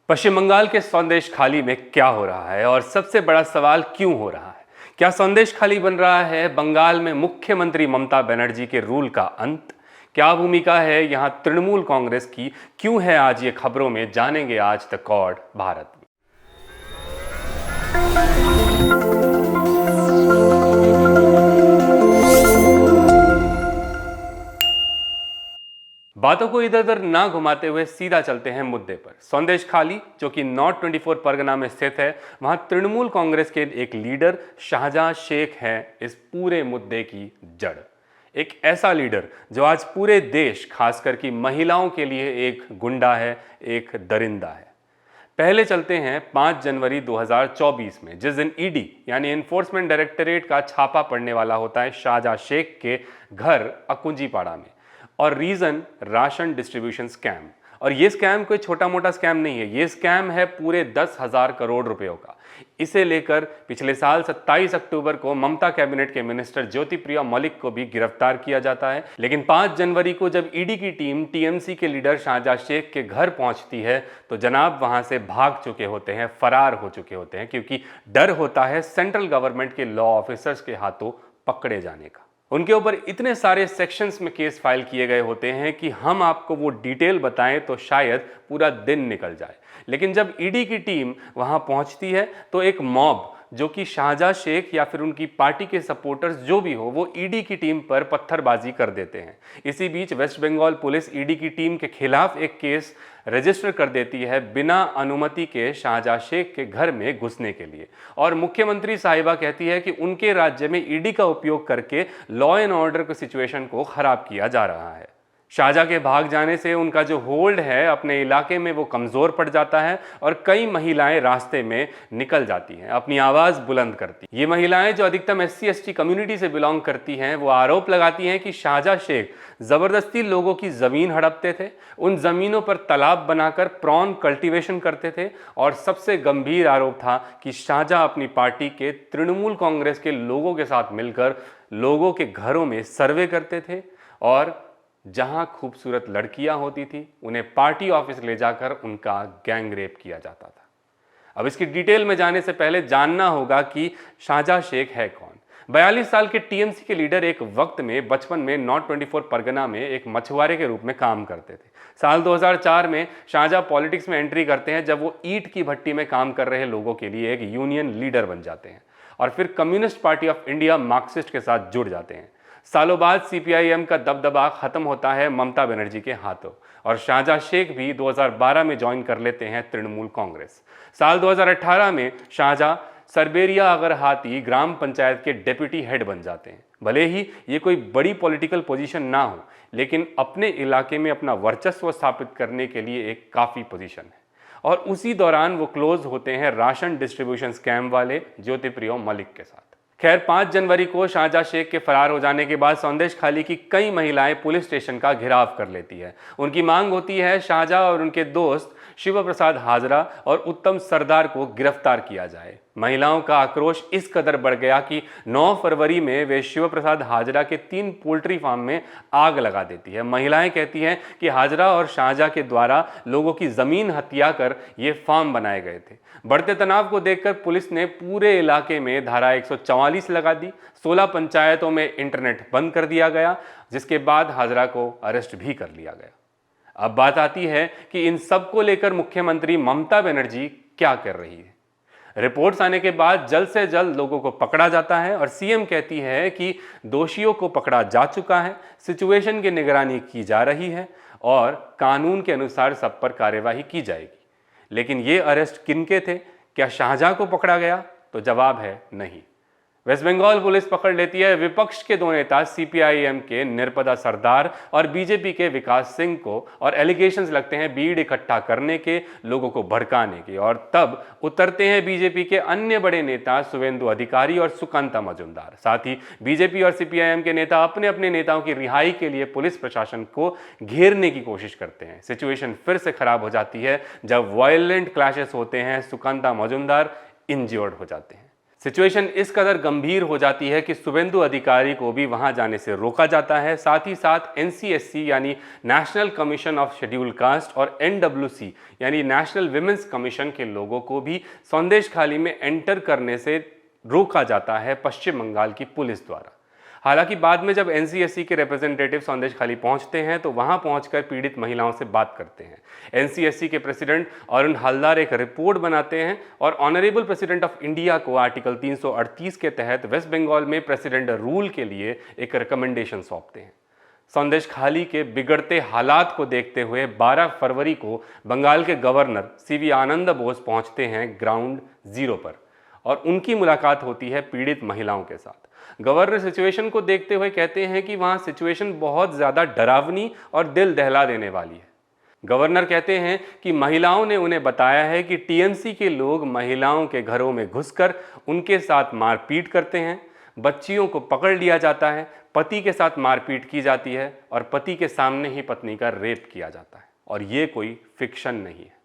पश्चिम बंगाल के संदेश खाली में क्या हो रहा है और सबसे बड़ा सवाल क्यों हो रहा है? क्या संदेश खाली बन रहा है बंगाल में मुख्यमंत्री ममता बनर्जी के रूल का अंत? क्या भूमिका है यहां तृणमूल कांग्रेस की? क्यों है आज ये खबरों में, जानेंगे आज द कॉर्ड भारत में। बातों को इधर उधर ना घुमाते हुए सीधा चलते हैं मुद्दे पर। संदेश खाली, जो कि नॉर्थ 24 परगना में स्थित है, वहां तृणमूल कांग्रेस के एक लीडर शाहजहां शेख हैं इस पूरे मुद्दे की जड़। एक ऐसा लीडर जो आज पूरे देश, खासकर की महिलाओं के लिए एक गुंडा है, एक दरिंदा है। पहले चलते हैं 5 जनवरी 2024 में, जिस दिन ईडी यानी एनफोर्समेंट डायरेक्टरेट का छापा पड़ने वाला होता है शाहजहां शेख के घर अकुंजीपाड़ा में। और रीजन, राशन डिस्ट्रीब्यूशन स्कैम। और ये स्कैम कोई छोटा मोटा स्कैम नहीं है, ये स्कैम है पूरे 10,000 करोड़ रुपयों का। इसे लेकर पिछले साल 27 अक्टूबर को ममता कैबिनेट के मिनिस्टर ज्योतिप्रिया मलिक को भी गिरफ्तार किया जाता है। लेकिन 5 जनवरी को जब ईडी की टीम टीएमसी के लीडर शाहजहां शेख के घर पहुंचती है तो जनाब वहां से भाग चुके होते हैं, फरार हो चुके होते हैं, क्योंकि डर होता है सेंट्रल गवर्नमेंट के लॉ ऑफिसर्स के हाथों पकड़े जाने का। उनके ऊपर इतने सारे सेक्शंस में केस फाइल किए गए होते हैं कि हम आपको वो डिटेल बताएं तो शायद पूरा दिन निकल जाए। लेकिन जब ईडी की टीम वहां पहुंचती है तो एक मॉब, जो कि शाहजहां शेख या फिर उनकी पार्टी के सपोर्टर्स जो भी हो, वो ईडी की टीम पर पत्थरबाजी कर देते हैं। इसी बीच वेस्ट बंगाल पुलिस ईडी की टीम के खिलाफ एक केस रजिस्टर कर देती है बिना अनुमति के शाहजहां शेख के घर में घुसने के लिए। और मुख्यमंत्री साहिबा कहती है कि उनके राज्य में ईडी का उपयोग करके लॉ एंड ऑर्डर की सिचुएशन को खराब किया जा रहा है। शाहजहां के भाग जाने से उनका जो होल्ड है अपने इलाके में वो कमजोर पड़ जाता है और कई महिलाएं रास्ते में निकल जाती हैं, अपनी आवाज बुलंद करती। ये महिलाएं जो अधिकतम SC ST कम्युनिटी से बिलोंग करती हैं, वो आरोप लगाती हैं कि शाहजहां शेख जबरदस्ती लोगों की जमीन हड़पते थे, उन जमीनों पर तालाब बनाकर प्रॉन कल्टीवेशन करते थे। और सबसे गंभीर आरोप था कि शाहजहां अपनी पार्टी के तृणमूल कांग्रेस के लोगों के साथ मिलकर लोगों के घरों में सर्वे करते थे और जहां खूबसूरत लड़कियां होती थी उन्हें पार्टी ऑफिस ले जाकर उनका गैंग रेप किया जाता था। अब इसकी डिटेल में जाने से पहले जानना होगा कि शाहजहां शेख है कौन। 42 साल के टीएमसी के लीडर एक वक्त में बचपन में नॉर्थ 24 परगना में एक मछुआरे के रूप में काम करते थे। साल 2004 में शाहजहां पॉलिटिक्स में एंट्री करते हैं, जब वो ईंट की भट्टी में काम कर रहे लोगों के लिए एक यूनियन लीडर बन जाते हैं और फिर communist party of India Marxist के साथ जुड़ जाते हैं। सालों बाद CPIM का दबदबा खत्म होता है ममता बनर्जी के हाथों और शाहजहां शेख भी 2012 में ज्वाइन कर लेते हैं तृणमूल कांग्रेस। साल 2018 में शाहजहां सरबेरिया अगरहाती ग्राम पंचायत के डेप्यूटी हेड बन जाते हैं। भले ही ये कोई बड़ी पॉलिटिकल पोजीशन ना हो, लेकिन अपने इलाके में अपना वर्चस्व स्थापित करने के लिए एक काफ़ी पोजीशन है। और उसी दौरान वो क्लोज होते हैं राशन डिस्ट्रीब्यूशन स्कैम वाले ज्योतिप्रिया मलिक के साथ। खैर, 5 जनवरी को शाहजहां शेख के फरार हो जाने के बाद संदेश खाली की कई महिलाएं पुलिस स्टेशन का घेराव कर लेती है। उनकी मांग होती है शाहजहां और उनके दोस्त शिव प्रसाद हाजरा और उत्तम सरदार को गिरफ्तार किया जाए। महिलाओं का आक्रोश इस कदर बढ़ गया कि 9 फरवरी में वे शिव प्रसाद हाजरा के 3 पोल्ट्री फार्म में आग लगा देती है। महिलाएं कहती हैं कि हाजरा और शाहजहां के द्वारा लोगों की जमीन हत्या कर ये फार्म बनाए गए थे। बढ़ते तनाव को देखकर पुलिस ने पूरे इलाके में धारा 144 लगा दी। 16 पंचायतों में इंटरनेट बंद कर दिया गया, जिसके बाद हाजरा को अरेस्ट भी कर लिया गया। अब बात आती है कि इन सब को लेकर मुख्यमंत्री ममता बनर्जी क्या कर रही है। रिपोर्ट्स आने के बाद जल्द से जल्द लोगों को पकड़ा जाता है और सीएम कहती है कि दोषियों को पकड़ा जा चुका है, सिचुएशन की निगरानी की जा रही है और कानून के अनुसार सब पर कार्यवाही की जाएगी। लेकिन ये अरेस्ट किनके थे? क्या शाहजहां को पकड़ा गया? तो जवाब है नहीं। वेस्ट बंगाल पुलिस पकड़ लेती है विपक्ष के 2 नेता CPIM के निर्पदा सरदार और बीजेपी के विकास सिंह को, और एलिगेशंस लगते हैं भीड़ इकट्ठा करने के, लोगों को भड़काने के। और तब उतरते हैं बीजेपी के अन्य बड़े नेता शुवेंदु अधिकारी और सुकांता मजुमदार। साथ ही बीजेपी और CPIM के नेता अपने अपने नेताओं की रिहाई के लिए पुलिस प्रशासन को घेरने की कोशिश करते हैं। सिचुएशन फिर से खराब हो जाती है जब वायलेंट क्लैशेस होते हैं, सुकांता मजुमदार इंज्योर्ड हो जाते हैं। सिचुएशन इस कदर गंभीर हो जाती है कि शुभेंदु अधिकारी को भी वहां जाने से रोका जाता है। साथ ही साथ एनसीएससी यानी national commission of schedule caste और एनडब्ल्यूसी यानी नेशनल विमेंस कमीशन के लोगों को भी संदेशखाली में एंटर करने से रोका जाता है पश्चिम बंगाल की पुलिस द्वारा। हालांकि बाद में जब एनसीएससी के रिप्रेजेंटेटिव संदेशखाली पहुंचते हैं तो वहां पहुंचकर पीड़ित महिलाओं से बात करते हैं। एनसीएससी के प्रेसिडेंट अरुण हलदार एक रिपोर्ट बनाते हैं और ऑनरेबल प्रेसिडेंट ऑफ इंडिया को आर्टिकल 338 के तहत वेस्ट बंगाल में प्रेसिडेंट रूल के लिए एक रिकमेंडेशन सौंपते हैं। संदेशखाली के बिगड़ते हालात को देखते हुए 12 फरवरी को बंगाल के गवर्नर सीवी आनंद बोस पहुंचते हैं ग्राउंड जीरो पर और उनकी मुलाकात होती है पीड़ित महिलाओं के साथ। गवर्नर सिचुएशन को देखते हुए कहते हैं कि वहां सिचुएशन बहुत ज़्यादा डरावनी और दिल दहला देने वाली है। गवर्नर कहते हैं कि महिलाओं ने उन्हें बताया है कि टीएमसी के लोग महिलाओं के घरों में घुसकर उनके साथ मारपीट करते हैं, बच्चियों को पकड़ लिया जाता है, पति के साथ मारपीट की जाती है और पति के सामने ही पत्नी का रेप किया जाता है। और ये कोई फिक्शन नहीं है।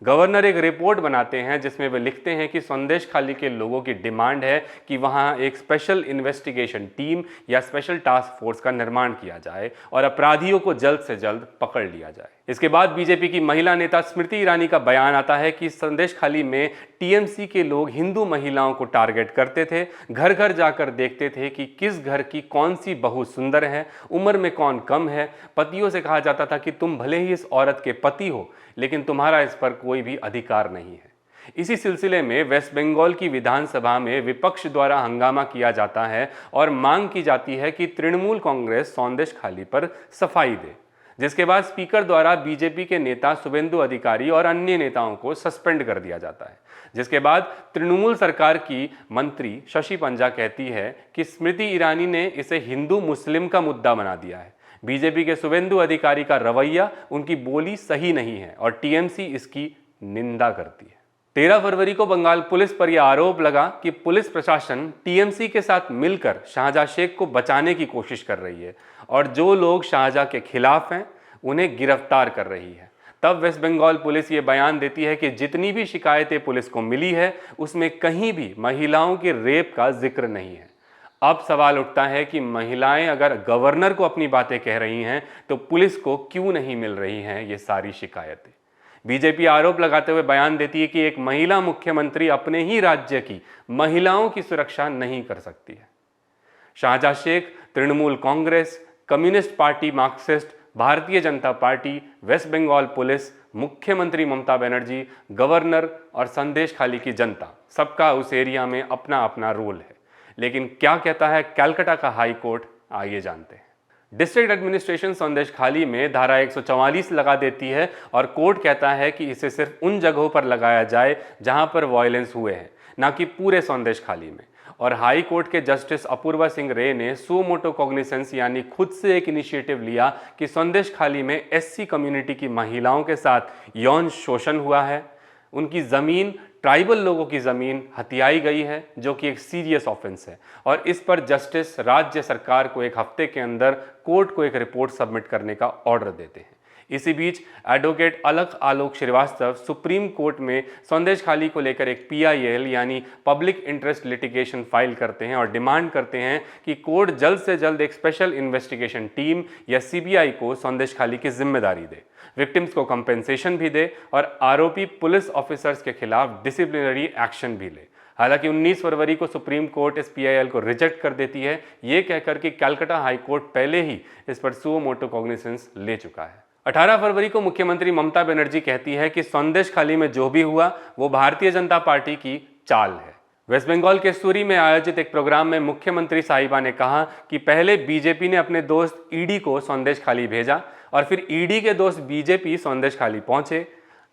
गवर्नर एक रिपोर्ट बनाते हैं जिसमें वे लिखते हैं कि संदेशखाली के लोगों की डिमांड है कि वहां एक स्पेशल इन्वेस्टिगेशन टीम या स्पेशल टास्क फोर्स का निर्माण किया जाए और अपराधियों को जल्द से जल्द पकड़ लिया जाए। इसके बाद बीजेपी की महिला नेता स्मृति ईरानी का बयान आता है कि संदेशखाली में टीएमसी के लोग हिंदू महिलाओं को टारगेट करते थे, घर घर जाकर देखते थे कि किस घर की कौन सी बहू सुंदर है, उम्र में कौन कम है। पतियों से कहा जाता था कि तुम भले ही इस औरत के पति हो लेकिन तुम्हारा इस पर कोई भी अधिकार नहीं है। इसी सिलसिले में वेस्ट बंगाल की विधानसभा में विपक्ष द्वारा हंगामा किया जाता है और मांग की जाती है कि तृणमूल कांग्रेस संदेशखाली पर सफाई दे, जिसके बाद स्पीकर द्वारा बीजेपी के नेता शुभेंदु अधिकारी और अन्य नेताओं को सस्पेंड कर दिया जाता है। जिसके बाद तृणमूल सरकार की मंत्री शशि पंजा कहती है कि स्मृति ईरानी ने इसे हिंदू मुस्लिम का मुद्दा बना दिया है। बीजेपी के शुभेंदु अधिकारी का रवैया, उनकी बोली सही नहीं है और टीएमसी इसकी निंदा करती है। 13 फरवरी को बंगाल पुलिस पर यह आरोप लगा कि पुलिस प्रशासन टीएमसी के साथ मिलकर शाहजहां शेख को बचाने की कोशिश कर रही है और जो लोग शाहजहां के खिलाफ हैं उन्हें गिरफ्तार कर रही है। तब वेस्ट बंगाल पुलिस ये बयान देती है कि जितनी भी शिकायतें पुलिस को मिली है उसमें कहीं भी महिलाओं के रेप का जिक्र नहीं है। अब सवाल उठता है कि महिलाएं अगर गवर्नर को अपनी बातें कह रही हैं तो पुलिस को क्यों नहीं मिल रही हैं ये सारी शिकायतें। बीजेपी आरोप लगाते हुए बयान देती है कि एक महिला मुख्यमंत्री अपने ही राज्य की महिलाओं की सुरक्षा नहीं कर सकती है। Shahjahan Sheikh, Trinamool Congress, communist party Marxist, Bharatiya Janata party, waste Bengal police, मुख्यमंत्री ममता बनर्जी, गवर्नर और संदेशखाली की जनता, सबका उस एरिया में अपना अपना रोल है। लेकिन क्या कहता है कलकत्ता का हाई कोर्ट, आइए जानते हैं। डिस्ट्रिक्ट एडमिनिस्ट्रेशन संदेशखाली में धारा 144 लगा देती है और कोर्ट कहता है कि इसे सिर्फ उन जगहों पर लगाया जाए जहां पर वायलेंस हुए हैं, ना कि पूरे संदेशखाली में। और हाई कोर्ट के जस्टिस अपूर्वा सिंह रे ने सो मोटो कॉग्निसेंस यानी खुद से एक इनिशिएटिव लिया कि संदेशखाली में एससी कम्युनिटी की महिलाओं के साथ यौन शोषण हुआ है, उनकी ज़मीन, ट्राइबल लोगों की ज़मीन हथियाई गई है, जो कि एक सीरियस ऑफेंस है। और इस पर जस्टिस राज्य सरकार को एक हफ्ते के अंदर कोर्ट को एक रिपोर्ट सबमिट करने का ऑर्डर देते हैं। इसी बीच एडवोकेट अलख आलोक श्रीवास्तव सुप्रीम कोर्ट में संदेशखाली को लेकर एक PIL यानी पब्लिक इंटरेस्ट लिटिगेशन फाइल करते हैं और डिमांड करते हैं कि कोर्ट जल्द से जल्द एक स्पेशल इन्वेस्टिगेशन टीम या CBI को संदेशखाली की जिम्मेदारी दे, विक्टिम्स को कंपेंसेशन भी दे और आरोपी पुलिस ऑफिसर्स के खिलाफ डिसिप्लिनरी एक्शन भी ले। हालांकि 19 फरवरी को सुप्रीम कोर्ट इस PIL को रिजेक्ट कर देती है, ये कहकर कि कलकत्ता हाई कोर्ट पहले ही इस पर सुओ मोटो कॉग्निसेंस ले चुका है। 18 फरवरी को मुख्यमंत्री ममता बनर्जी कहती है कि संदेशखाली में जो भी हुआ वो भारतीय जनता पार्टी की चाल है। वेस्ट बंगाल के सूरी में आयोजित एक प्रोग्राम में मुख्यमंत्री साहिबा ने कहा कि पहले बीजेपी ने अपने दोस्त ईडी को संदेशखाली भेजा और फिर ईडी के दोस्त बीजेपी संदेशखाली पहुंचे,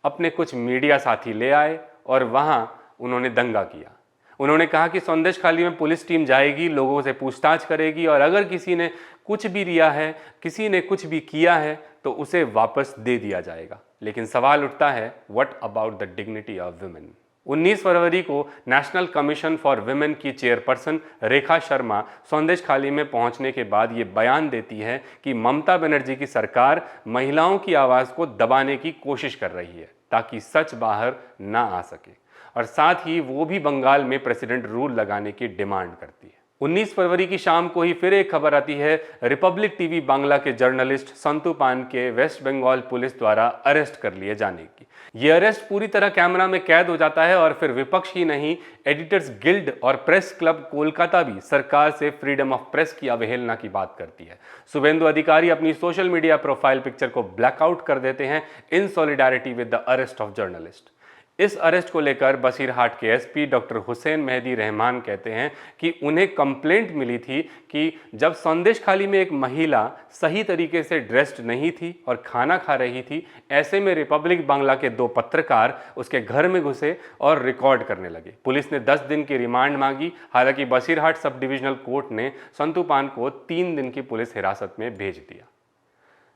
अपने कुछ मीडिया साथी ले आए और वहां उन्होंने दंगा किया। उन्होंने कहा कि संदेशखाली में पुलिस टीम जाएगी, लोगों से पूछताछ करेगी और अगर किसी ने कुछ भी लिया है, किसी ने कुछ भी किया है तो उसे वापस दे दिया जाएगा। लेकिन सवाल उठता है, what about the dignity of women. 19 फरवरी को नेशनल कमीशन फॉर वुमेन की चेयरपर्सन रेखा शर्मा संदेशखाली में पहुंचने के बाद ये बयान देती है कि ममता बनर्जी की सरकार महिलाओं की आवाज़ को दबाने की कोशिश कर रही है ताकि सच बाहर ना आ सके। और साथ ही वो भी बंगाल में प्रेसिडेंट रूल लगाने की डिमांड करती है। 19 फरवरी की शाम को ही फिर एक खबर आती है रिपब्लिक टीवी बांग्ला के जर्नलिस्ट संतु पान के वेस्ट बंगाल पुलिस द्वारा अरेस्ट कर लिए जाने की। ये अरेस्ट पूरी तरह कैमरा में कैद हो जाता है और फिर विपक्ष ही नहीं, एडिटर्स गिल्ड और प्रेस क्लब कोलकाता भी सरकार से फ्रीडम ऑफ प्रेस की अवहेलना की बात करती है। शुभेंदु अधिकारी अपनी सोशल मीडिया प्रोफाइल पिक्चर को ब्लैकआउट कर देते हैं in solidarity with the arrest of journalist. इस अरेस्ट को लेकर बसीरहाट के एसपी डॉक्टर हुसैन मेहदी रहमान कहते हैं कि उन्हें कंप्लेंट मिली थी कि जब संदेशखाली में एक महिला सही तरीके से ड्रेस्ड नहीं थी और खाना खा रही थी, ऐसे में रिपब्लिक बांग्ला के 2 पत्रकार उसके घर में घुसे और रिकॉर्ड करने लगे। पुलिस ने 10 दिन की रिमांड मांगी। हालांकि बसीरहाट सब डिविजनल कोर्ट ने संतु पान को 3 दिन की पुलिस हिरासत में भेज दिया।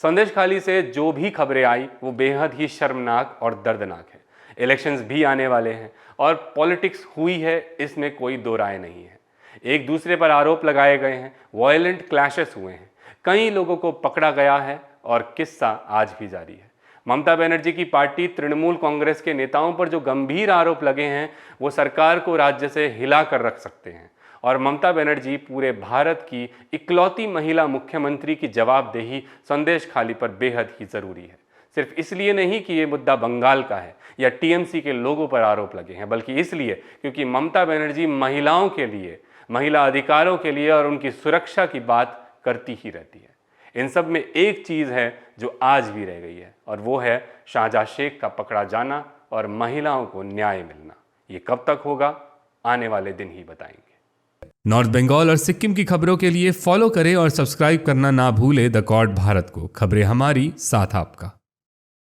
संदेशखाली से जो भी खबरें आई वो बेहद ही शर्मनाक और दर्दनाक है। इलेक्शंस भी आने वाले हैं और पॉलिटिक्स हुई है, इसमें कोई दो राय नहीं है। एक दूसरे पर आरोप लगाए गए हैं, वायलेंट क्लैशेस हुए हैं, कई लोगों को पकड़ा गया है और किस्सा आज भी जारी है। ममता बनर्जी की पार्टी तृणमूल कांग्रेस के नेताओं पर जो गंभीर आरोप लगे हैं वो सरकार को राज्य से हिला कर रख सकते हैं और ममता बनर्जी पूरे भारत की इकलौती महिला मुख्यमंत्री की जवाबदेही संदेशखाली पर बेहद ही जरूरी है। सिर्फ इसलिए नहीं कि ये मुद्दा बंगाल का है या टीएमसी के लोगों पर आरोप लगे हैं, बल्कि इसलिए क्योंकि ममता बनर्जी महिलाओं के लिए, महिला अधिकारों के लिए और उनकी सुरक्षा की बात करती ही रहती है। इन सब में एक चीज़ है जो आज भी रह गई है और वो है शाहजहां शेख का पकड़ा जाना और महिलाओं को न्याय मिलना। ये कब तक होगा, आने वाले दिन ही बताएंगे। नॉर्थ बंगाल और सिक्किम की खबरों के लिए फॉलो करें और सब्सक्राइब करना ना भूलें द कॉर्ड भारत को। खबरें हमारी, साथ आपका।